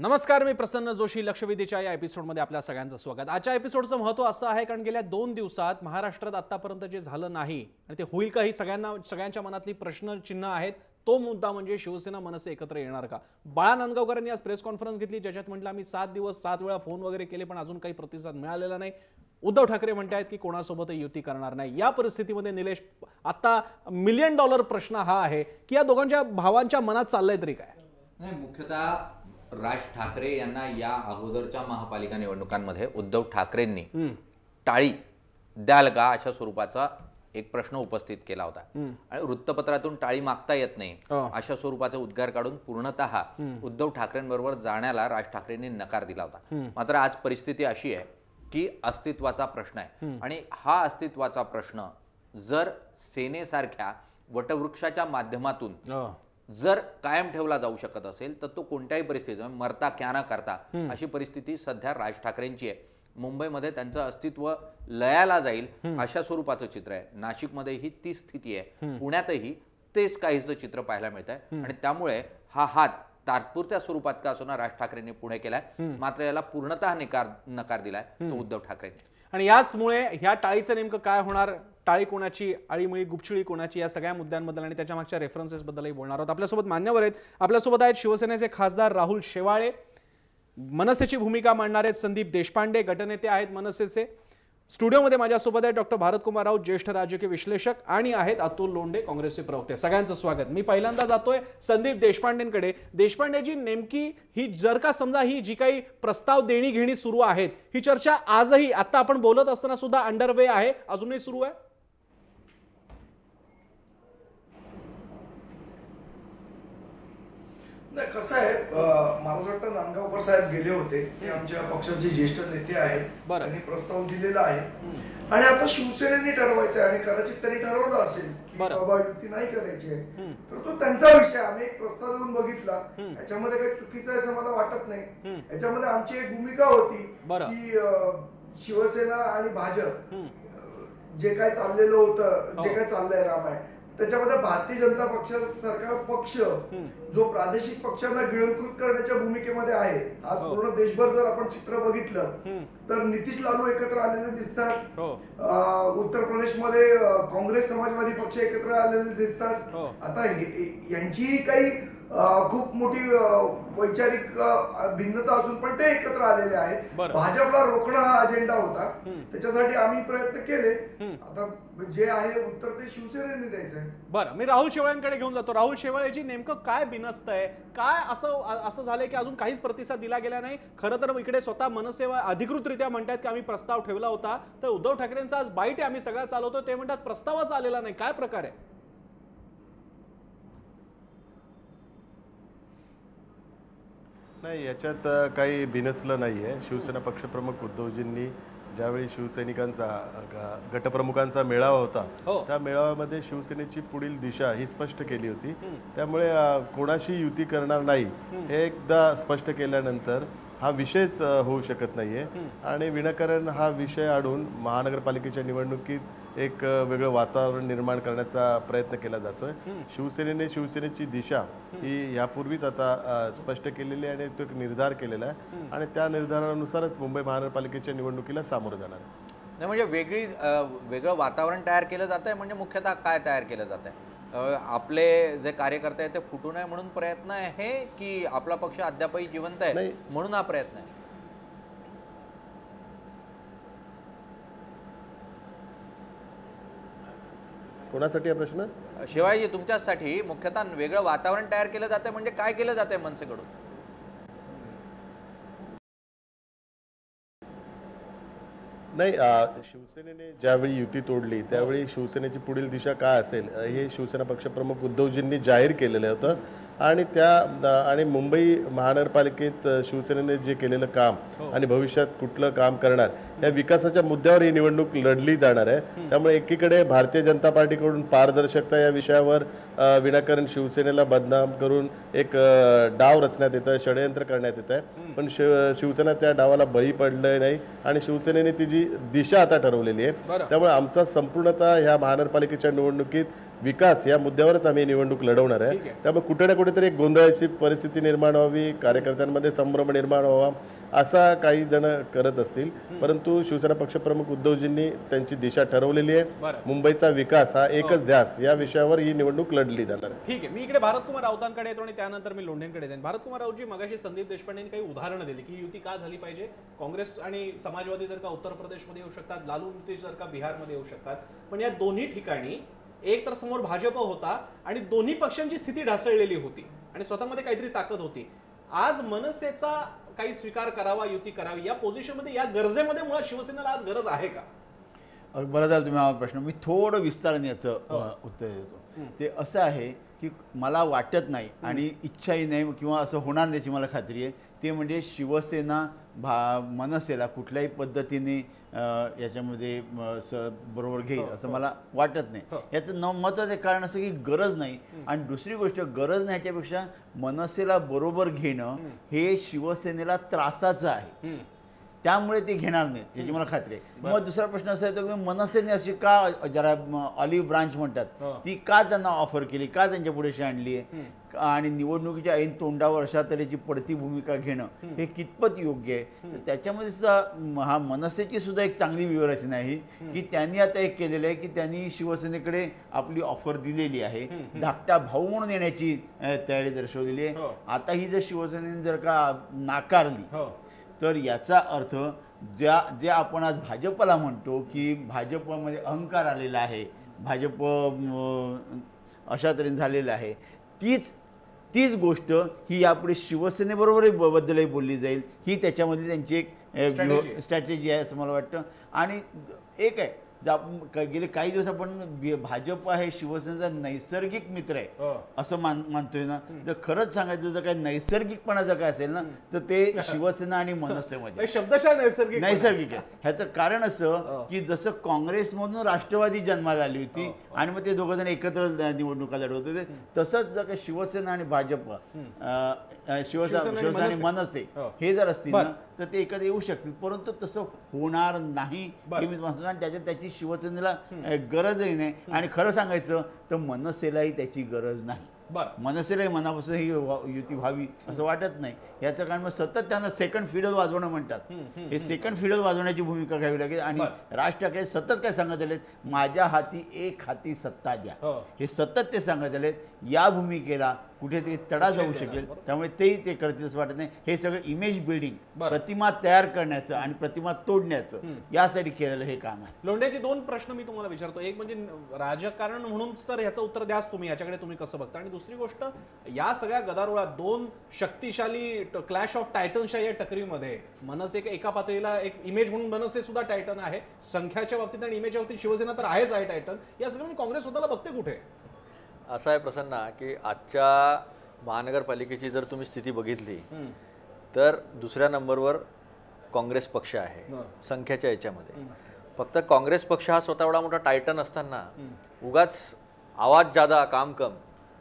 नमस्कार, मी प्रसन्न जोशी. लक्षवेधीच्या या एपिसोडमध्ये आपल्या सगळ्यांचं स्वागत. आजच्या एपिसोडचं महत्त्व असं आहे कारण गेल्या 2 दिवसात महाराष्ट्रात आतापर्यंत जे झालं नाही आणि ते होईल का ही सगळ्यांच्या मनातली प्रश्नचिन्ह आहेत. तो मुद्दा म्हणजे शिवसेना मनसे एकत्र येणार का. बाळा नांदगावकरांनी आज प्रेस कॉन्फरन्स घेतली, ज्याच्यात म्हटलं आम्ही 7 दिवस 7 वेळा फोन वगैरे केले पण अजून काही प्रतिसाद मिळालेला नाही. उद्धव ठाकरे म्हणतात की कोणासोबत युती करणार नाही. या परिस्थितीमध्ये निलेश, आता $1,000,000 प्रश्न हा आहे की या दोघांच्या भावांच्या मनात चाललंय तरी काय. नाही, मुख्यतः राज ठाकरे यांना या अगोदरच्या महापालिका निवडणुकांमध्ये उद्धव ठाकरेंनी टाळी द्याल का अशा स्वरूपाचा एक प्रश्न उपस्थित केला होता आणि वृत्तपत्रातून टाळी मागता येत नाही अशा स्वरूपाचे उद्गार काढून पूर्णतः उद्धव ठाकरेंबरोबर जाण्याला राज ठाकरेंनी नकार दिला होता. मात्र आज परिस्थिती अशी आहे की अस्तित्वाचा प्रश्न आहे आणि हा अस्तित्वाचा प्रश्न जर सेनेसारख्या वटवृक्षाच्या माध्यमातून जर कायम ठेवला जाऊ शकत असेल तर तो कोणत्याही परिस्थितीत मरता क्या ना करता अशी परिस्थिती सध्या राज ठाकरेंची आहे. मुंबईमध्ये त्यांचं अस्तित्व लयाला जाईल अशा स्वरूपाचं चित्र आहे. नाशिकमध्येही ती स्थिती आहे, पुण्यातही तेच काहीचं चित्र पाहायला मिळत आहे आणि त्यामुळे हा हात तात्पुरत्या स्वरूपात का असो ना राज ठाकरेंनी पुढे केलाय, मात्र याला पूर्णतः नकार दिलाय तो उद्धव ठाकरेंनी. आणि याचमुळे ह्या टाळीचं नेमकं काय होणार, टाळी कोणाची, आळीमुळी गुपचिळी कोणाची, या सगळ्या मुद्द्यांबद्दल आणि त्याच्या मागच्या रेफरन्सेस बद्दलही बोलणार आहोत. आपल्यासोबत मान्यवर आहेत. आपल्यासोबत आहेत शिवसेनेचे खासदार राहुल शेवाळे, मनसेची भूमिका मांडणारे आहेत संदीप देशपांडे, गटनेते आहेत मनसेचे. स्टुडिओमध्ये माझ्यासोबत आहे डॉक्टर भारत कुमार राऊत, ज्येष्ठ राजकीय विश्लेषक, आणि आहेत अतुल लोंढे, काँग्रेसचे प्रवक्ते. सगळ्यांचं स्वागत. मी पहिल्यांदा जातोय संदीप देशपांडेंकडे. देशपांडेजी, नेमकी ही जर का समजा ही जी काही प्रस्ताव देणी घेणी सुरू आहेत, ही चर्चा आजही आता आपण बोलत असताना सुद्धा अंडरवे आहे, अजूनही सुरू आहे? नाही, कसं आहे, मला असं वाटतं नांदगावकर साहेब गेले होते, ते आमच्या पक्षाचे ज्येष्ठ नेते आहेत, त्यांनी प्रस्ताव दिलेला आहे आणि आता शिवसेनेने ठरवायचं आहे आणि कदाचित त्यांनी ठरवलं असेल की बाबा युती नाही करायची आहे तर तो त्यांचा विषय. आम्ही एक प्रस्ताव देऊन बघितला, याच्यामध्ये काही चुकीचं आहे असं मला वाटत नाही. याच्यामध्ये आमची एक भूमिका होती की शिवसेना आणि भाजप जे काय चाललेलं होतं, जे काय चाललंय रामायण, त्याच्यामध्ये भारतीय जनता पक्षासारखा पक्ष जो प्रादेशिक पक्षांना गिळंकृत करण्याच्या भूमिकेमध्ये आहे. आज पूर्ण देशभर जर आपण चित्र बघितलं तर नितीश लालू एकत्र आलेले दिसतात, उत्तर प्रदेशमध्ये काँग्रेस समाजवादी पक्ष एकत्र आलेले दिसतात. आता यांची काही खूप मोठी वैचारिक भिन्नता असून पण ते एकत्र आलेले आहेत. भाजपला रोखणं हा अजेंडा होता, त्याच्यासाठी आम्ही प्रयत्न केले. आता जे आहे उत्तर ते शिवसेनेने द्यायचं आहे. बरं, मी राहुल शेवाळेंकडे घेऊन जातो. राहुल शेवाळेजी, नेमकं काय बिनस्त आहे, काय असं झालंय की अजून काहीच प्रतिसाद दिला गेला नाही? खरं तर इकडे स्वतः मनसे अधिकृतरित्या म्हणतात की आम्ही प्रस्ताव ठेवला होता, तर उद्धव ठाकरेंचा आज बाईट आहे आम्ही सगळं चालवतो, ते म्हणतात प्रस्तावच आलेला नाही. काय प्रकार आहे? नाही, याच्यात काही बिनसलं नाही आहे. शिवसेना पक्षप्रमुख उद्धवजींनी ज्यावेळी शिवसैनिकांचा गटप्रमुखांचा मेळावा होता, त्या मेळाव्यामध्ये शिवसेनेची पुढील दिशा ही स्पष्ट केली होती. त्यामुळे कोणाशी युती करणार नाही हे एकदा स्पष्ट केल्यानंतर हा विषयच होऊ शकत नाहीये आणि विनाकारण हा विषय आणून महानगरपालिकेच्या निवडणुकीत एक वेगळं वातावरण निर्माण करण्याचा प्रयत्न केला जातोय. शिवसेनेने शिवसेनेची दिशा ही यापूर्वीच आता स्पष्ट केलेली आहे आणि तो एक निर्धार केलेला आहे आणि त्या निर्धारानुसारच मुंबई महानगरपालिकेच्या निवडणुकीला सामोरं जाणार आहे. नाही, म्हणजे वेगळं वातावरण तयार केलं जात आहे. म्हणजे मुख्यतः काय तयार केलं जात आहे? आपले जे कार्यकर्ते आहेत ते फुटू नये म्हणून प्रयत्न आहे की आपला पक्ष अद्यापही जिवंत आहे म्हणून हा प्रयत्न आहे? कोणासाठी हा प्रश्न? शेवाळेजी, तुमच्यासाठी मुख्यतः वेगळं वातावरण तयार केलं जातं म्हणजे काय केलं जात आहे मनसेकडून? नाही, शिवसेनेने ज्यावेळी युती तोडली त्यावेळी शिवसेनेची पुढील दिशा काय असेल हे शिवसेना पक्षप्रमुख उद्धवजींनी जाहीर केलेलं होतं आणि मुंबई महानगरपालिकेत शिवसेनेने जे केलेलं काम आणि भविष्यात कुठलं काम करणार या विकासाच्या मुद्द्यावर ही निवडणूक लढली जाणार आहे. त्यामुळे एकीकडे भारतीय जनता पार्टीकडून पारदर्शकता या विषयावर विनाकारण शिवसेनेला बदनाम करून एक डाव रचण्यात येत आहे, षडयंत्र करण्यात येत आहे, पण शिवसेना त्या डावाला बळी पडलं नाही आणि शिवसेनेने ती जी दिशा आता ठरवलेली आहे. त्यामुळे आमचा संपूर्णतः ह्या महानगरपालिकेच्या निवडणुकीत विकास या मुद्द्यावरच आम्ही निवडणूक लढवणार आहे. त्यामुळे कुठे ना कुठेतरी एक गोंधळाची परिस्थिती निर्माण व्हावी, कार्यकर्त्यांमध्ये संभ्रम निर्माण व्हावा असा काही जण करत असतील, परंतु शिवसेना पक्षप्रमुख उद्धवजींनी त्यांची दिशा ठरवलेली आहे. मुंबईचा विकास हा एकच ध्यास या विषयावर ही निवडणूक लढली जाणार आहे. ठीक आहे, मी इकडे भारतकुमार राऊतांकडे येतो आणि त्यानंतर मी लोंढेंकडे जाईन. भारतकुमार राऊतजी, मगाशी संदीप देशपांडेंनी काही उदाहरणं दिली की युती का झाली पाहिजे. काँग्रेस आणि समाजवादी जर का उत्तर प्रदेशमध्ये येऊ शकतात, लालू नितीश जर का बिहारमध्ये येऊ शकतात, पण या दोन्ही ठिकाणी एक तर समोर भाजप होता आणि दोन्ही पक्षांची स्थिती ढासळलेली होती आणि स्वतःमध्ये काहीतरी ताकद होती. आज मनसेचा काही स्वीकार करावा, युती करावी या पोझिशनमध्ये, या गरजेमध्ये मुळात शिवसेनेला आज गरज आहे का? बरं झालं तुम्ही हा प्रश्न, मी थोडं विस्ताराने याचं उत्तर देतो. ते असं आहे की मला वाटत नाही आणि इच्छाही नाही किंवा असं होणार नाही याची मला खात्री आहे, ते म्हणजे शिवसेना मनसेला कुठल्याही पद्धतीने याच्यामध्ये बरोबर घेईल असं मला वाटत नाही. याचं महत्त्वाचं कारण असं की गरज नाही. आणि दुसरी गोष्ट, गरज नाही ह्याच्यापेक्षा मनसेला बरोबर घेणं हे शिवसेनेला त्रासाचं आहे, त्यामुळे ते घेणार नाही याची मला खात्री आहे. मग दुसरा प्रश्न असा येतो की मनसेने अशी का, ज्याला ऑलिव्ह ब्रांच म्हणतात, ती का त्यांना ऑफर केली, का त्यांच्या पुढे आणली आहे, आणि निवडणुकीच्या ऐन तोंडावर अशा तऱ्हेची पडती भूमिका घेणं हे कितपत योग्य आहे. तर त्याच्यामध्ये सुद्धा हा मनसेची सुद्धा एक चांगली व्यूहरचना आहे की त्यांनी आता एक केलेलं आहे की त्यांनी शिवसेनेकडे आपली ऑफर दिलेली आहे, धाकटा भाऊ म्हणून येण्याची तयारी दर्शवलेली आहे. आता ही जर शिवसेनेने जर का नाकारली तर याचा अर्थ जे आपण आज भाजपला म्हणतो की भाजपमध्ये अहंकार आलेला आहे, भाजप अशा तऱ्हेने झालेलं आहे, तीच गोष्ट ही यापुढे शिवसेनेबरोबरही बद्दलही बोलली जाईल. ही त्याच्यामध्ये त्यांची एक स्ट्रॅटेजी आहे असं मला वाटतं. आणि एक आहे, गेले काही दिवस आपण भाजप आहे शिवसेनेचा नैसर्गिक मित्र आहे असं मानतोय ना, तर खरंच सांगायचं जर काही नैसर्गिकपणा जर काय असेल ना तर ते शिवसेना आणि मनसेमध्ये शब्दशः नैसर्गिक आहे. ह्याचं कारण असं की जसं काँग्रेसमधून राष्ट्रवादी जन्माला आली होती आणि मग ते दोघं जण एकत्र निवडणुका लढवत होते, तसंच जर का शिवसेना आणि भाजप, शिवसेना आणि मनसे हे जर असतील ना तर ते एकत्र येऊ शकतील, परंतु तसं होणार नाही हे मी म्हणतो. आणि त्याची शिवसेनेला गरजही नाही आणि खरं सांगायचं तर मनसेलाही त्याची गरज नाही. मनसेलाही मनापासून ही युती व्हावी असं वाटत नाही. याचं कारण मग सतत त्यांना सेकंड फिडल वाजवणं म्हणतात, हे सेकंड फिडल वाजवण्याची भूमिका घ्यावी लागेल. आणि राज ठाकरे सतत काय सांगत आलेत, माझ्या हाती एक हाती सत्ता द्या, हे सतत ते सांगत आलेत. या भूमिकेला कुठेतरी तडा जाऊ शकेल, त्यामुळे तेही ते करतील असं वाटत नाही. हे सगळं इमेज बिल्डिंग, प्रतिमा तयार करण्याचं आणि प्रतिमा तोडण्याचं यासाठी केलेलं हे काम आहे. लोंढेचे दोन प्रश्न मी तुम्हाला विचारतो. एक म्हणजे राजकारण म्हणून तर ह्याचं उत्तर द्याच तुम्ही, याच्याकडे तुम्ही कसं बघता. आणि दुसरी गोष्ट, या सगळ्या गदारोळात दोन शक्तिशाली क्लॅश ऑफ टायटन्सच्या या टकरीमध्ये मनसे एका पातळीला एक इमेज म्हणून मनसे सुद्धा टायटन आहे, संख्याच्या बाबतीत आणि इमेजच्या बाबतीत शिवसेना तर आहेच आहे टायटन. या सगळ्यांनी काँग्रेस स्वतःला बघते कुठे? असं आहे प्रसन्ना की आजच्या महानगरपालिकेची जर तुम्ही स्थिती बघितली तर दुसऱ्या नंबरवर काँग्रेस पक्ष आहे संख्येच्या याच्यामध्ये. फक्त काँग्रेस पक्ष हा स्वतः एवढा मोठा टायटन असताना उगाच आवाज जादा काम कम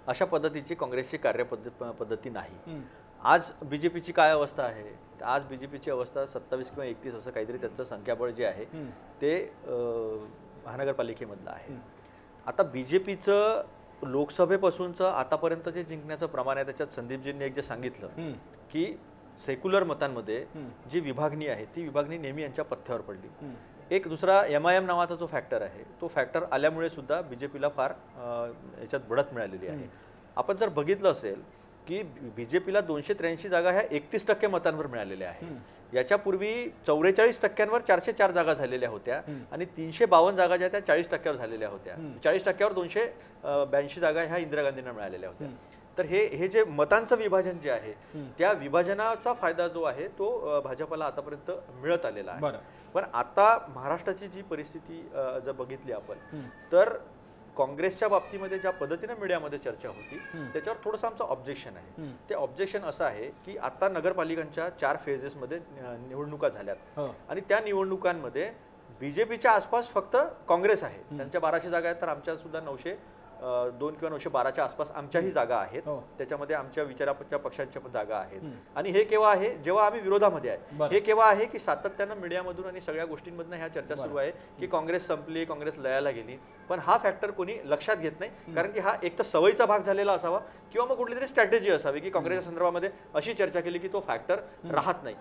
अशा पद्धतीची काँग्रेसची कार्यपद्धती नाही. आज बीजेपीची काय अवस्था आहे, आज बीजेपीची अवस्था 27 किंवा 31 असं काहीतरी त्यांचं संख्याबळ जे आहे ते महानगरपालिकेमधलं आहे. आता बीजेपीचं लोकसभेपासूनचं आतापर्यंत जे जिंकण्याचं प्रमाण आहे त्याच्यात संदीपजींनी एक जे सांगितलं की सेक्युलर मतांमध्ये जी विभागणी आहे ती विभागणी नेहमी यांच्या पथ्यावर पडली. एक दुसरा MIM नावाचा जो फॅक्टर आहे तो फॅक्टर आल्यामुळे सुद्धा बीजेपीला फार याच्यात बढत मिळालेली आहे. आपण जर बघितलं असेल की बीजेपीला 283 जागा ह्या 31% मतांवर मिळालेल्या आहे. याच्यापूर्वी 44%वर 404 जागा झालेल्या होत्या आणि 352 जागा ज्या त्या 40%वर झालेल्या होत्या. 40%वर 282 जागा ह्या इंदिरा गांधींना मिळालेल्या होत्या. तर हे जे मतांचं विभाजन जे आहे त्या विभाजनाचा फायदा जो आहे तो भाजपला आतापर्यंत मिळत आलेला आहे. पण आता महाराष्ट्राची जी परिस्थिती जर बघितली आपण तर काँग्रेसच्या बाबतीमध्ये ज्या पद्धतीने मीडियामध्ये चर्चा होती त्याच्यावर थोडंसं आमचं ऑब्जेक्शन आहे. ते ऑब्जेक्शन असं आहे की आता नगरपालिकांच्या 4 फेजेसमध्ये निवडणुका झाल्यात आणि त्या निवडणुकांमध्ये बीजेपीच्या आसपास फक्त काँग्रेस आहे, त्यांच्या 1200 जागा आहेत तर आमच्या सुद्धा 2 किंवा 912च्या आसपास आमच्याही जागा आहेत, त्याच्यामध्ये आमच्या विचाराच्या पक्षांच्या पण जागा आहेत. आणि हे केव्हा आहे, जेव्हा आम्ही विरोधामध्ये आहे. हे केव्हा आहे की सातत्यानं मीडियामधून आणि सगळ्या गोष्टींमधून ह्या चर्चा सुरू आहे की काँग्रेस संपली, काँग्रेस लयाला गेली. पण हा फॅक्टर कोणी लक्षात घेत नाही, कारण की हा एक तर सवयीचा भाग झालेला असावा किंवा मग कुठली तरी स्ट्रॅटेजी असावी की काँग्रेसच्या संदर्भामध्ये अशी चर्चा केली की तो फॅक्टर राहत नाही.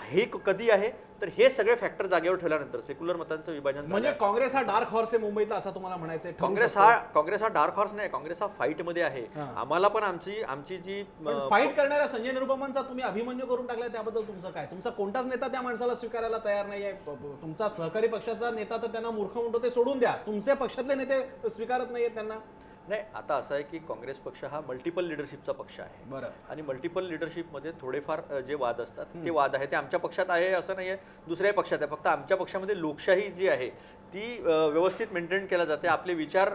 हे कधी आहे तर हे सगळे फॅक्टर जागेवर ठेवल्यानंतर सेक्युलर मतांचं विभाजन म्हणजे काँग्रेस हा डार्क हॉर्स आहे मुंबईतला असं तुम्हाला म्हणायचं? काँग्रेस हा डार्क हॉर्स नाही, काँग्रेस हा फाईट मध्ये आहे. आम्हाला पण आमची जी फाईट करणाऱ्या संजय निरुपमांचा तुम्ही अभिमन्यू करून टाकलाय, त्याबद्दल तुमचं काय? तुमचा कोणताच नेता त्या माणसाला स्वीकारायला तयार नाहीये. तुमचा सहकारी पक्षाचा नेता तर त्यांना मूर्ख म्हणतो, ते सोडून द्या. तुमचे पक्षातले नेते स्वीकारत नाहीयेत त्यांना. नाही, आता असं आहे की काँग्रेस पक्ष हा मल्टिपल लिडरशिपचा पक्ष आहे. बरं. आणि मल्टिपल लिडरशिपमध्ये थोडेफार जे वाद असतात ते वाद आहे ते आमच्या पक्षात आहे असं नाही आहे, दुसऱ्या पक्षात आहे. फक्त आमच्या पक्षामध्ये लोकशाही जी आहे ती व्यवस्थित मेंटेन केल्या जाते. आपले विचार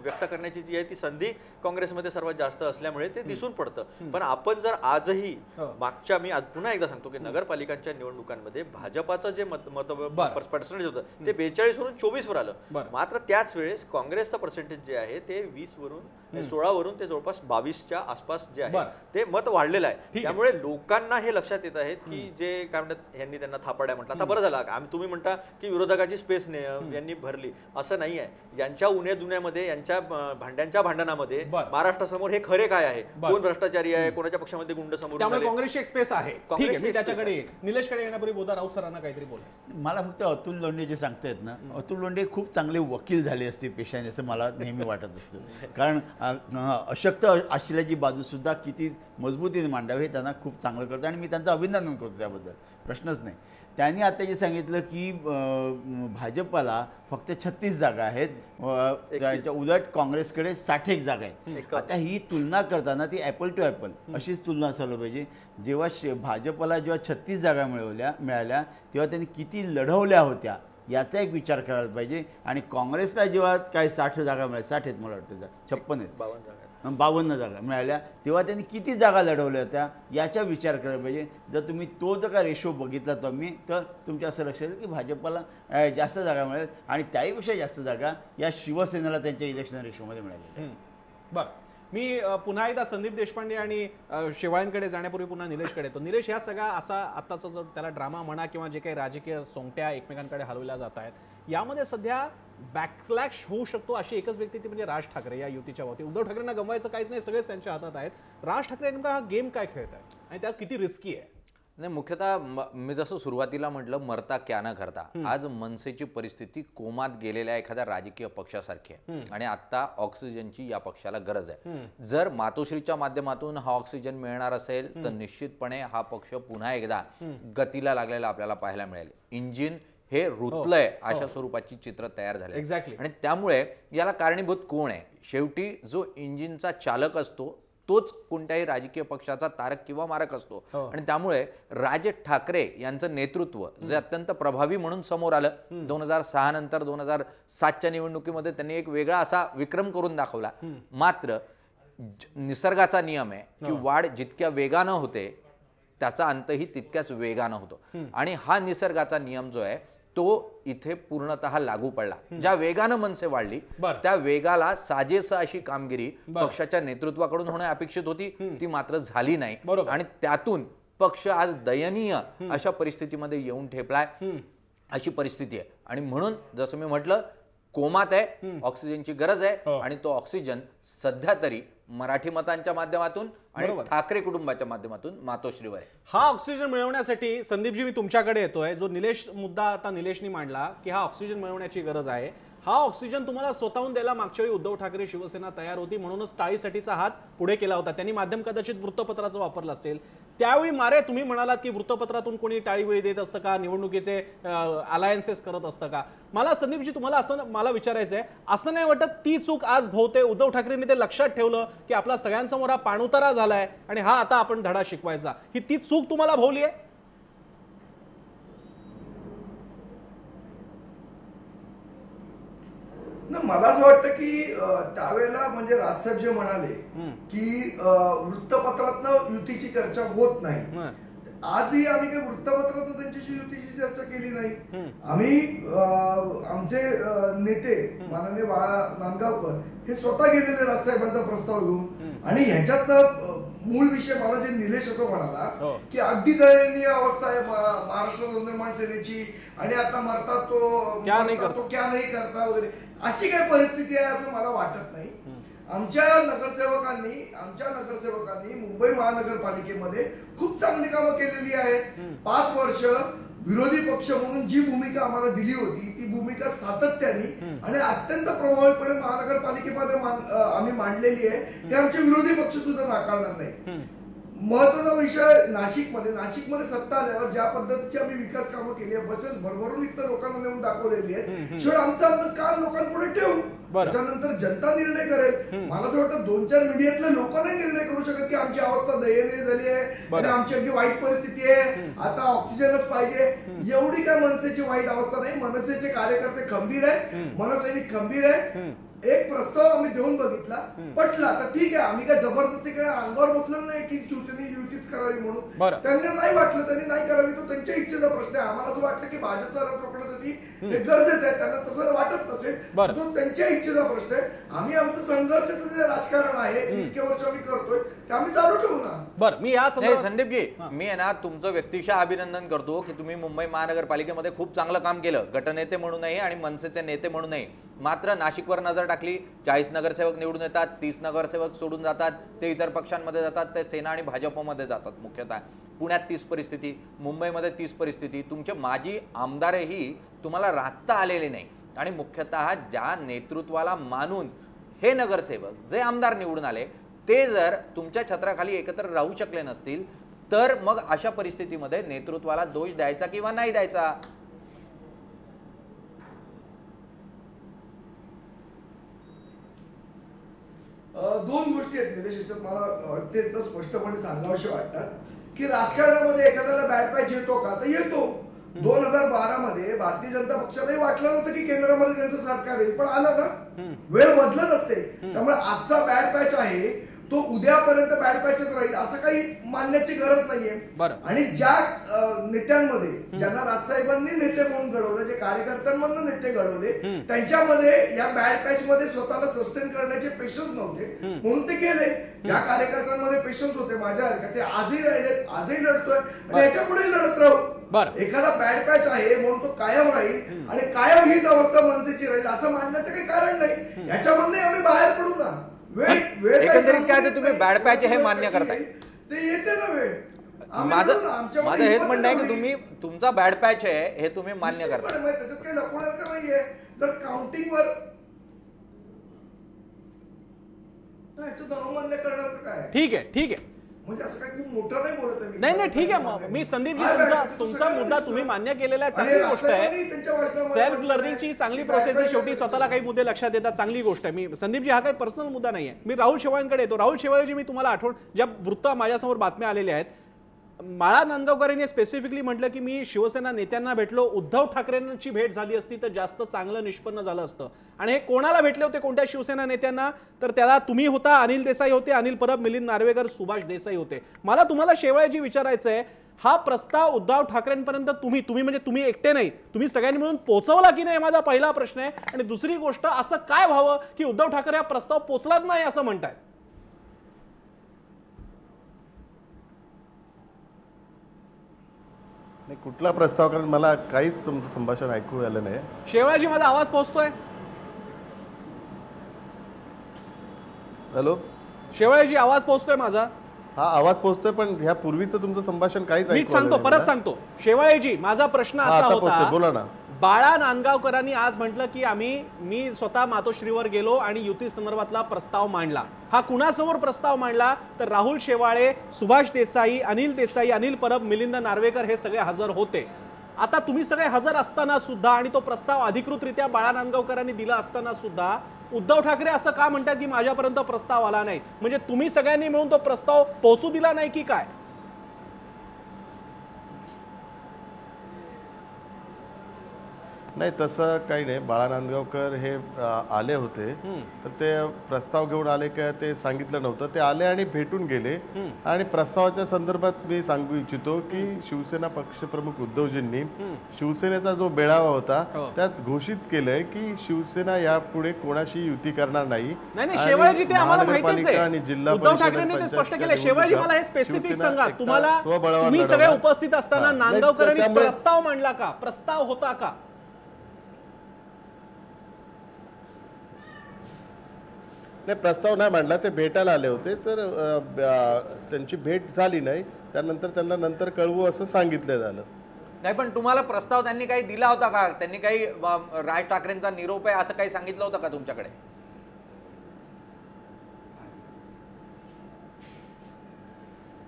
व्यक्त करण्याची जी आहे ती संधी काँग्रेसमध्ये सर्वात जास्त असल्यामुळे ते दिसून पडतं. पण आपण जर आजही मागच्या, मी पुन्हा एकदा सांगतो की नगरपालिकांच्या निवडणुकांमध्ये भाजपाचं जे पर्सेंटेज होतं ते 42 वरून 24 वर आलं. मात्र त्याच वेळेस काँग्रेसचं पर्सेंटेज जे आहे ते 20 वरून 16 वरून ते जवळपास 22च्या आसपास जे आहे ते मत वाढलेलं आहे. त्यामुळे लोकांना हे लक्षात येत आहेत की जे काय म्हणतात यांनी त्यांना थापाड्या म्हटलं. आता बरं झालं तुम्ही म्हणता की विरोधकाची स्पेस यांनी भरली, असं नाही आहे. यांच्या उन्हे दुन्यामध्ये, यांच्या भांड्यांच्या भांडणामध्ये महाराष्ट्रासमोर हे खरे काय आहे, कोण भ्रष्टाचारी आहे, कोणाच्या पक्षामध्ये गुंड समोर. त्यामुळे काँग्रेसची एक स्पेस आहे. ठीक आहे, मी त्याच्याकडे निलेशकडे येण्यापूर्वी बोधा राऊत सरांना काहीतरी बोलायचं. मला फक्त अतुल लोंढे जे सांगतायत ना, अतुल लोंढे खूप चांगले वकील झाले असते पेशाने, असं मला नेहमी वाटत असतं. कारण अशक्त असलेल्याची बाजू सुद्धा किती मजबूतीने मांडावी हे त्यांना खूप चांगलं करतं आणि मी त्यांचं अभिनंदन करतो त्याबद्दल, प्रश्नच नाही. त्यांनी आता जे सांगितलं की भाजपला फक्त 36 जागा आहेत, त्याच्या उलट काँग्रेसकडे 61 जागा आहेत. आता ही तुलना करताना ती ॲपल टू ॲपल अशीच तुलना असायला पाहिजे. जेव्हा भाजपला जेव्हा 36 जागा मिळाल्या तेव्हा त्यांनी किती लढवल्या होत्या याचा एक विचार करायला पाहिजे. आणि काँग्रेसला जेव्हा काय 60 जागा मिळाल्या, 60 आहेत मला वाटतं, 56 आहेत, 52 जागा मिळाल्या, तेव्हा त्यांनी किती जागा लढवल्या होत्या याचा विचार करायला पाहिजे. जर तुम्ही तो जर का रेशो बघितला तुम्ही तर तुमच्या असं लक्षात येईल की भाजपला जास्त जागा मिळेल आणि त्याहीपेक्षा जास्त जागा या शिवसेनेला त्यांच्या इलेक्शन रेशोमध्ये मिळाल्या. बरं, मी पुन्हा एकदा संदीप देशपांडे आणि शेवाळ्यांकडे जाण्यापूर्वी पुन्हा निलेशकडे येतो. निलेश, या सगळा असा आत्ताचा जो त्याला ड्रामा म्हणा किंवा जे काही राजकीय सोंगट्या एकमेकांकडे हलवल्या जात आहेत, यामध्ये सध्या बॅकलॅश होऊ शकतो अशी एकच व्यक्ती ती म्हणजे राज ठाकरे या युतीच्या बाबतीत. उद्धव ठाकरेंना गमवायचं काहीच नाही, सगळेच त्यांच्या हातात आहेत. राज ठाकरे नेमका हा गेम काय खेळत आहे आणि त्या किती रिस्की आहे? नाही, मुख्यतः मी जसं सुरुवातीला म्हटलं मरता क्या न करता, आज मनसेची परिस्थिती कोमात गेलेल्या एखाद्या राजकीय पक्षासारखी आहे आणि आता ऑक्सिजनची या पक्षाला गरज आहे. जर मातोश्रीच्या माध्यमातून हा ऑक्सिजन मिळणार असेल तर निश्चितपणे हा पक्ष पुन्हा एकदा गतीला लागलेला आपल्याला पाहायला मिळेल. इंजिन हे रुतलंय अशा स्वरूपाची चित्र तयार झाले. एक्झॅक्टली. आणि त्यामुळे याला कारणीभूत कोण आहे? शेवटी जो इंजिनचा चालक असतो तोच कोणत्याही राजकीय पक्षाचा तारक किंवा मारक असतो. आणि त्यामुळे राज ठाकरे यांचं नेतृत्व जे अत्यंत प्रभावी म्हणून समोर आलं 2006 नंतर 2007च्या निवडणुकीमध्ये त्यांनी एक वेगळा असा विक्रम करून दाखवला. मात्र निसर्गाचा नियम आहे की वाढ जितक्या वेगानं होते त्याचा अंतही तितक्याच वेगानं होतो. आणि हा निसर्गाचा नियम जो आहे तो इथे पूर्णतः लागू पडला. ज्या वेगानं मनसे वाढली त्या वेगाला साजेसं अशी कामगिरी पक्षाच्या नेतृत्वाकडून होणं अपेक्षित होती, ती मात्र झाली नाही. आणि त्यातून पक्ष आज दयनीय अशा परिस्थितीमध्ये येऊन ठेपलाय, अशी परिस्थिती आहे. आणि म्हणून जसं मी म्हटलं कोमात आहे, ऑक्सिजनची गरज आहे आणि तो ऑक्सिजन सध्या तरी मराठी मतांच्या माध्यमातून आणि ठाकरे कुटुंबाच्या माध्यमातून मातोश्रीवर आहे. हा ऑक्सिजन मिळवण्यासाठी संदीपजी मी तुमच्याकडे येतोय. जो निलेश मुद्दा आता निलेशनी मांडला की हा ऑक्सिजन मिळवण्याची गरज आहे, हा ऑक्सिजन तुम्हाला स्वतःहून द्यायला मागच्या वेळी उद्धव ठाकरे शिवसेना तयार होती, म्हणूनच टाळीसाठीचा हात पुढे केला होता. त्यांनी माध्यम कदाचित वृत्तपत्राचं वापरलं असेल. त्यावेळी मारे तुम्ही म्हणालात की वृत्तपत्रातून कोणी टाळीवेळी देत असतं का, निवडणुकीचे अलायन्सेस करत असतं का? मला संदीपजी तुम्हाला असं मला विचारायचं आहे, असं नाही वाटत ती चूक आज भोवते उद्धव ठाकरेंनी ते लक्षात ठेवलं की आपला सगळ्यांसमोर हा पाणउतारा झालाय आणि हा आता आपण धडा शिकवायचा, ही ती चूक तुम्हाला भोवली आहे? मला असं वाटतं की त्यावेळेला म्हणजे राजसाहेब जे म्हणाले की वृत्तपत्रातनं युतीची चर्चा होत नाही, आजही आम्ही काही वृत्तपत्रातनं त्यांच्याशी युतीची चर्चा केली नाही. आम्ही आमचे नेते माननीय बाळा नांदगावकर हे स्वतः गेलेले राजसाहेबांचा प्रस्ताव घेऊन. आणि ह्याच्यातनं मूळ विषय मला जे निलेश असं म्हणाला की अगदी दयनीय अवस्था आहे महाराष्ट्र नवनिर्माण सेनेची आणि आता मरतात तो क्या नाही करता वगैरे अशी काही परिस्थिती आहे असं मला वाटत नाही. आमच्या नगरसेवकांनी मुंबई महानगरपालिकेमध्ये खूप चांगली कामं केलेली आहेत. 5 वर्ष विरोधी पक्ष म्हणून जी भूमिका आम्हाला दिली होती ती भूमिका सातत्याने आणि अत्यंत प्रभावीपणे महानगरपालिकेमध्ये आम्ही मांडलेली आहे. हे आमचे विरोधी पक्ष सुद्धा नाकारणार नाही. महत्वाचा विषय नाशिकमध्ये सत्ता आल्यावर ज्या पद्धतीची आम्ही विकास कामं केली आहे, बसेस भरभरून इतर लोकांना नेऊन दाखवलेली आहेत. शिवाय आमचं काम लोकांपुढे ठेवू, त्याच्यानंतर जनता निर्णय करेल. मला असं वाटतं 2-4 मीडियातले लोक नाही निर्णय करू शकत की आमची अवस्था दयनीय झाली आहे आणि आमची अगदी वाईट परिस्थिती आहे, आता ऑक्सिजनच पाहिजे. एवढी काय मनसेची वाईट अवस्था नाही. मनसेचे कार्यकर्ते खंबीर आहे, मनसैनिक खंबीर आहे. एक प्रस्ताव आम्ही देऊन बघितला, पटला तर ठीक आहे. आम्ही काय जबरदस्ती अंगावर बसलो नाही की शिवसेने युतीच करावी म्हणून. त्यांना नाही वाटलं, त्यांनी नाही करावी, तो त्यांच्या इच्छेचा प्रश्न आहे. आम्हाला असं वाटतं की भाजपचा रथ रोखण्यासाठी हे गरजेचं आहे. त्यांना तसं वाटत नसेल, तो त्यांच्या इच्छेचा प्रश्न आहे. आम्ही आमचं संघर्षाचं जे राजकारण आहे इतके वर्ष आम्ही करतोय ते आम्ही चालू ठेवू ना. बरं, मी या संदीपजी मी आहे ना तुमचं व्यक्तिशः अभिनंदन करतो की तुम्ही मुंबई महानगरपालिकेमध्ये खूप चांगलं काम केलं, गटनेते म्हणूनही आणि मनसेचे नेते म्हणूनही. मात्र नाशिकवर नजर टाकली, 40 नगरसेवक निवडून येतात, 30 नगरसेवक सोडून जातात, ते इतर पक्षांमध्ये जातात, ते सेना आणि भाजपमध्ये जातात. मुख्यतः पुण्यात 30 परिस्थिती, मुंबईमध्ये 30 परिस्थिती. तुमचे माजी आमदारही तुम्हाला राखता आलेले नाही. आणि मुख्यतः ज्या नेतृत्वाला मानून हे नगरसेवक जे आमदार निवडून आले ते जर तुमच्या छत्राखाली एकत्र राहू शकले नसतील तर मग अशा परिस्थितीमध्ये नेतृत्वाला दोष द्यायचा किंवा नाही द्यायचा. दोन गोष्टी आहेत निलेश, याच्यात मला अत्यंत स्पष्टपणे सांगावशे वाटतात की राजकारणामध्ये एखाद्याला बॅड पॅच येतो का, तर येतो. 2012 मध्ये भारतीय जनता पक्षालाही वाटलं नव्हतं की केंद्रामध्ये त्यांचं सरकार येईल, पण आलं ना. वेळ बदलत असते, त्यामुळे आजचा बॅड पॅच आहे तो उद्यापर्यंत बॅड पॅचच राहील असं काही मानण्याची गरज नाहीये. आणि ज्या नेत्यांमध्ये ज्यांना राजसाहेबांनी नेते म्हणून घडवलं, जे कार्यकर्त्यांमधून नेते घडवले, त्यांच्यामध्ये या बॅड पॅच मध्ये स्वतःला सस्टेन करण्याचे पेशन्स नव्हते म्हणून ते गेले. ज्या कार्यकर्त्यांमध्ये पेशन्स होते माझ्यासारख्या ते आजही राहिलेत, आजही लढतोय आणि याच्या पुढे लढत राहू. एखादा बॅड पॅच आहे म्हणून तो कायम राहील आणि कायम हीच अवस्था मनसेची राहील असं मानण्याचं काही कारण नाही. याच्यामध्ये आम्ही बाहेर पडू ना. एकंदरीत काय ते तुम्ही बॅड पॅच हे मान्य करताय, ते येते ना वेळ. माझं हेच म्हणणं आहे की तुम्ही तुमचा बॅड पॅच आहे हे तुम्ही मान्य करताय. त्याच्यात काही लपवण्याचं नाहीये. जर काउंटिंगवर मान्य करणार काय, ठीक आहे म्हणजे असं काही खूप मोठं नाही बोलत आहे. नाही ठीक आहे. मी संदीपजी तुमचा मुद्दा तुम्ही मान्य केलेला चांगली गोष्ट आहे. सेल्फ लर्निंगची चांगली प्रोसेस आहे. शेवटी स्वतःला काही मुद्दे लक्षात येतात, चांगली गोष्ट आहे. मी संदीपजी हा काही पर्सनल मुद्दा नाही आहे. मी राहुल शेवाळेंकडे येतो. राहुल शेवाळेजी, मी तुम्हाला आठवण ज्या वृत्त माझ्यासमोर बातम्या आलेल्या आहेत, माळा नांदगावकरांनी स्पेसिफिकली म्हटलं की मी शिवसेना नेत्यांना भेटलो, उद्धव ठाकरेंची भेट झाली असती तर जास्त चांगलं निष्पन्न झालं असतं. आणि हे कोणाला भेटले होते, कोणत्या शिवसेना नेत्यांना, तर त्याला तुम्ही होता, अनिल देसाई होते, अनिल परब, मिलिंद नार्वेकर, सुभाष देसाई होते. मला तुम्हाला शेवाळेजी विचारायचं आहे, हा प्रस्ताव उद्धव ठाकरेंपर्यंत तुम्ही म्हणजे तुम्ही एकटे नाही, तुम्ही सगळ्यांनी मिळून पोहोचवला की नाही, माझा पहिला प्रश्न आहे. आणि दुसरी गोष्ट, असं काय व्हावं की उद्धव ठाकरे हा प्रस्ताव पोहोचलाच नाही असं म्हणतायत? कुठला प्रस्ताव, कारण मला काहीच तुमचं संभाषण ऐकू आलं नाही. शेवाळेजी, माझा आवाज पोहोचतोय? हॅलो शेवाळेजी, आवाज पोहोचतोय माझा? हा, आवाज पोहोचतोय, पण ह्या पूर्वीचं तुमचं संभाषण काहीच नीट सांगतो, परत सांगतो. शेवाळेजी, माझा प्रश्न असा होता, बोला ना. बाळा नांदगावकरांनी आज म्हटलं की मी स्वतः मातोश्रीवर गेलो आणि युती संदर्भातला प्रस्ताव मांडला. हा कुणासमोर प्रस्ताव मांडला, तर राहुल शेवाळे, सुभाष देसाई, अनिल देसाई, अनिल परब, मिलिंद नार्वेकर हे सगळे हजर होते. आता तुम्ही सगळे हजर असताना सुद्धा आणि तो प्रस्ताव अधिकृतरित्या बाळा नांदगावकरांनी दिला असताना सुद्धा उद्धव ठाकरे असं का म्हणतात की माझ्यापर्यंत प्रस्ताव आला नाही? म्हणजे तुम्ही सगळ्यांनी मिळून तो प्रस्ताव पोहोचू दिला नाही की काय? नाही तसं काही नाही. बाळा नांदगावकर हे आले होते तर ते प्रस्ताव घेऊन आले का ते सांगितलं नव्हतं. ते आले आणि भेटून गेले आणि प्रस्तावाच्या संदर्भात मी सांगू इच्छितो की शिवसेना पक्षप्रमुख उद्धवजींनी शिवसेनेचा जो मेळावा होता त्यात घोषित केलंय की शिवसेना यापुढे कोणाशी युती करणार नाही. शेवाळजी ते आम्हाला माहितीच आहे. आणि जिल्हा उद्धव ठाकरेंनी ते स्पष्ट केलं. शेवाळजी मला हे स्पेसिफिक सांगा, तुम्हाला तुम्ही सगळे उपस्थित असताना नांदगावकरांनी प्रस्ताव मांडला का? प्रस्ताव होता का? नाही प्रस्ताव नाही मांडला. ते भेटायला आले होते तर त्यांची भेट झाली नाही. त्यानंतर त्यांना नंतर कळवू असं सांगितलं झालं. नाही पण तुम्हाला प्रस्ताव त्यांनी काही दिला होता का? त्यांनी काही राज ठाकरेंचा निरोप आहे असं काही सांगितलं होतं का तुमच्याकडे?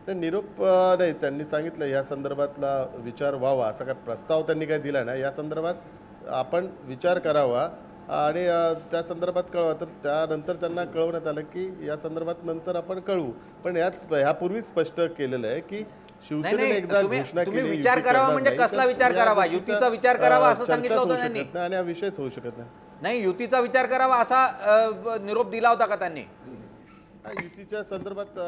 निरोप नाही. त्यांनी सांगितलं या संदर्भातला विचार व्हावा. असा काय प्रस्ताव त्यांनी काही दिला नाही. या संदर्भात आपण विचार करावा आणि त्या संदर्भात कळवा. तर त्यानंतर त्यांना कळवण्यात आलं की या संदर्भात नंतर आपण कळवू. पण यात ह्यापूर्वी स्पष्ट केलेलं आहे की शिवसेनेने एकदा घोषणा केली विचार करावा म्हणजे कसला विचार करावा? युतीचा विचार करावा असं सांगितलं होतं त्यांनी आणि हा विषयच होऊ शकत नाही. नाही युतीचा विचार करावा असा निरोप दिला होता का त्यांनी? युतीच्या संदर्भात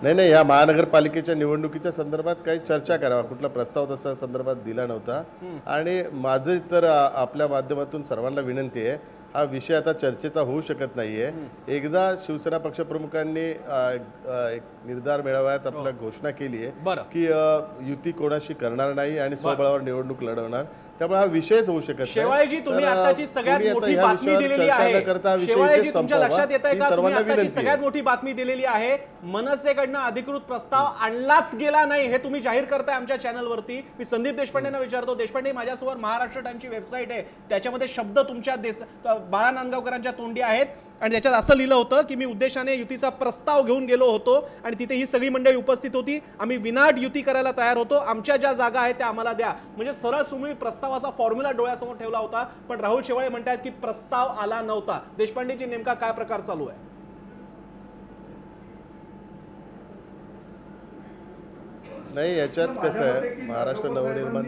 नाही या महानगरपालिकेच्या निवडणुकीच्या संदर्भात काही चर्चा करावा. कुठला प्रस्ताव तसा संदर्भात दिला नव्हता. आणि माझं तर आपल्या माध्यमातून सर्वांना विनंती आहे, हा विषय आता चर्चेचा होऊ शकत नाहीये. एकदा शिवसेना पक्षप्रमुखांनी एक निर्धार मेळाव्यात आपल्या घोषणा केली आहे की युती कोणाशी करणार नाही आणि स्वबळावर निवडणूक लढवणार. त्यामुळे हा विषयच होऊ शकत नाही. शेवाळजी तुम्ही आताची सगळ्यात मोठी बातमी दिलेली आहे. शेवाळजी तुमच्या लक्षात येत आहे का? तुम्ही आताची सगळ्यात मोठी बातमी दिलेली आहे. मनसेकडनं अधिकृत प्रस्ताव आणलाच गेला नाही हे तुम्ही जाहीर करताय आमच्या चॅनलवरती. मी संदीप देशपांडेंना विचारतो. देशपांडे माझ्यासमोर महाराष्ट्र टाइम्सची वेबसाईट आहे, त्याच्यामध्ये शब्द तुमच्या बाळा नांदगावकरांच्या तोंडी आहेत आणि त्याच्यात असं लिहिलं होतं की मी उद्देशाने युतीचा प्रस्ताव घेऊन गेलो होतो आणि तिथे ही सगळी मंडळी उपस्थित होती. आम्ही विनाट युती करायला तयार होतो. आमच्या ज्या जागा आहेत त्या आम्हाला द्या. म्हणजे सरळ सुमी प्रस्तावाचा फॉर्म्युला डोळ्यासमोर ठेवला होता. पण राहुल शेवाळे म्हणतात की प्रस्ताव आला नव्हता. देशपांडेजी नेमका काय प्रकार चालू आहे? नाही याच्यात कसं आहे, महाराष्ट्र नवनिर्माण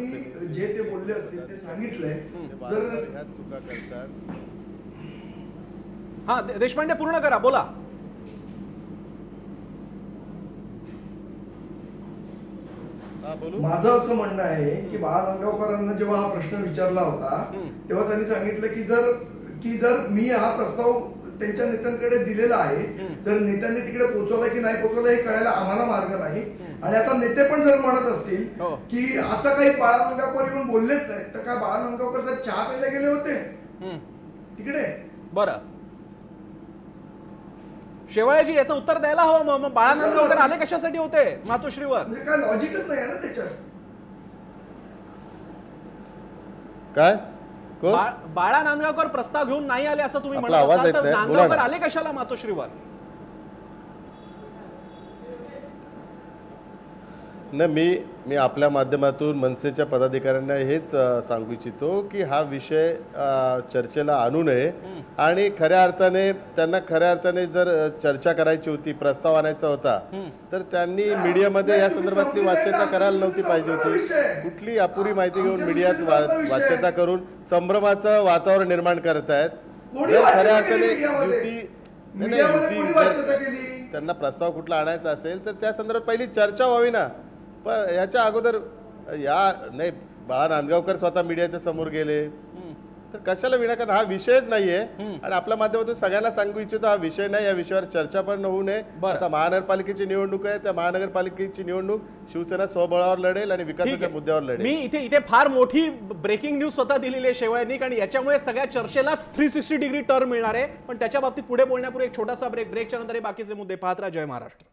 जे ते बोलले असतील ते सांगितलंय. जर ह्या चुका करतात. हा देशपांडे पूर्ण करा, बोला. माझं असं म्हणणं आहे की बाळा नांदगावकरांना जेव्हा हा प्रश्न विचारला होता तेव्हा त्यांनी सांगितलं की जर मी हा प्रस्ताव त्यांच्या नेत्यांकडे दिलेला आहे, जर नेत्यांनी तिकडे पोहोचवला की नाही पोहोचवला हे कळायला आम्हाला मार्ग नाही. आणि आता नेते पण जर म्हणत असतील की असं काही बाळा नांदगावकर येऊन बोललेच नाही, तर काय बाळा नांदगावकर साहेब चहा प्यायला गेले होते तिकडे? बरं शेवाळ्याजी याचं उत्तर द्यायला हवं. मग बाळा नांदगावकर आले कशासाठी होते मातोश्रीवर? म्हणजे काय लॉजिकच नाही ना त्याच्यात. काय बाळा नांदगावकर प्रस्ताव घेऊन नाही आले असं तुम्ही म्हणत असाल तर नांदगावकर आले कशाला मातोश्रीवर? नाही मी आपल्या माध्यमातून मनसेच्या पदाधिकाऱ्यांना हेच सांगू इच्छितो की हा विषय चर्चेला आणू नये आणि खऱ्या अर्थाने जर चर्चा करायची होती, प्रस्ताव आणायचा होता, तर त्यांनी मीडियामध्ये या संदर्भातली वाच्यता करायला नव्हती पाहिजे होती. कुठली अपुरी माहिती घेऊन मीडियात वाच्यता करून संभ्रमाचं वातावरण निर्माण करतायत. खऱ्या अर्थाने त्यांना प्रस्ताव कुठला आणायचा असेल तर त्या संदर्भात पहिली चर्चा व्हावी ना. पण याच्या अगोदर नाही बाळा नांदगावकर स्वतः मीडियाच्या समोर गेले तर कशाला विनाकारण? हा विषयच नाहीये. आणि आपल्या माध्यमातून सगळ्यांना सांगू इच्छितो हा विषय नाही, या विषयावर चर्चा पण होऊ नये. आता महानगरपालिकेची निवडणूक आहे, त्या महानगरपालिकेची निवडणूक शिवसेना स्वबळावर लढेल आणि विकासाच्या मुद्द्यावर लढेल. मी इथे फार मोठी ब्रेकिंग न्यूज स्वतः दिलेली आहे शेवाळ्यांनी, आणि याच्यामुळे सगळ्या चर्चेला 360 डिग्री टर्न मिळणार आहे. पण त्याच्या बाबतीत पुढे बोलण्यापूर्वी एक छोटासा ब्रेकच्या नंतर हे बाकीचे मुद्दे पाहत राहा. जय महाराष्ट्र.